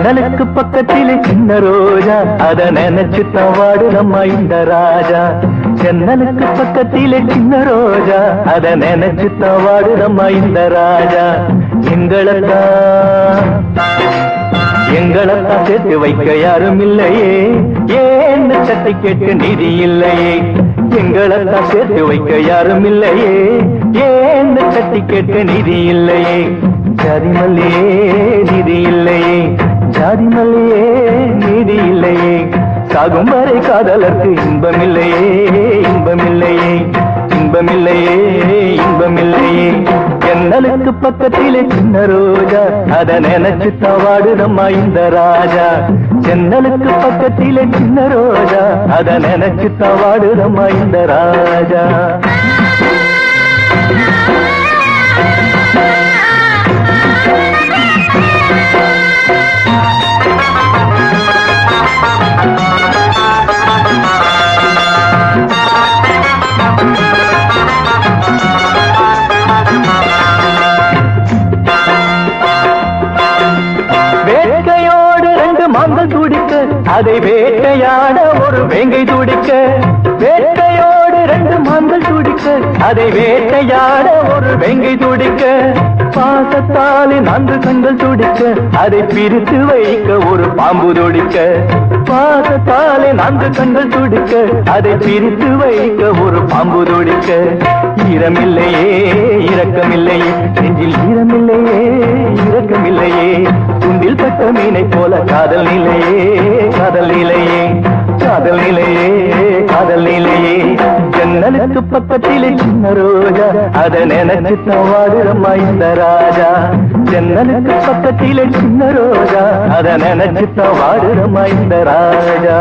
ஜன்னலுக்கு பக்கத்திலே சின்ன ரோஜா அத நினைச்சுத்தான் வாடுதம்மா இந்த ராஜா. ஜன்னலுக்கு பக்கத்திலே சின்ன ரோஜா அத நினைச்சுத்தான் வாடுதம்மா இந்த ராஜா. எங்களத்தான் சேர்த்து வைக்க யாரும் இல்லையே, ஏன்னு சட்டை கேட்டு நிதி இல்லையே. எங்களத்தான் சேர்த்து வைக்க யாரும் இல்லையே, ஏன்னு சட்டை கேட்டு நிதி இல்லையே. ஜாதி மல்லியே நிதி இல்லையே, ஜாதி மல்லியே நிதி இல்லையே. சாகும் வரை காதலர்க்கு இன்பமில்லையே, இன்பமில்லையே, இன்பமில்லையே, இன்பமில்லையே. ஜன்னலுக்கு பக்கத்திலே சின்ன ரோஜா அத நினைச்சுத்தான் வாடுதம்மா இந்த ராஜா. ஜன்னலுக்கு பக்கத்திலே சின்ன ரோஜா அத நினைச்சுத்தான் வாடுதம்மா இந்த ராஜா. மாங்கள் துடிக்க அதை வேட்டையாட ஒரு வேங்கை துடிக்க. வேட்டையோடு ரெண்டு மாங்கள் துடிக்க அதை வேட்டையாட ஒரு வேங்கை துடிக்க. பாசத்தாலே 4 கண்கள் துடிக்க அதை பிரித்து வைக்க ஒரு பாம்பு துடிக்க. பாசத்தாலே 4 கண்கள் துடிக்க அதை பிரித்து வைக்க ஒரு பாம்பு துடிக்க. ஈரமில்லையே இரக்கமில்லையே, நெஞ்சில் ஈரமில்லையே இரக்கமில்லையே. துண்டில் பட்ட மீனை போல காதல் நிலையே, காதல் நிலையே, காதல் நிலையே, காதல் நிலையே. ஜன்னலுக்கு பக்கத்திலே சின்ன ரோஜா அத நினைச்சுத்தான் வாடுதம்மா இந்த ராஜா. ஜன்னலுக்கு பக்கத்திலே சின்ன ரோஜா அத நினைச்சுத்தான் வாடுதம்மா இந்த ராஜா.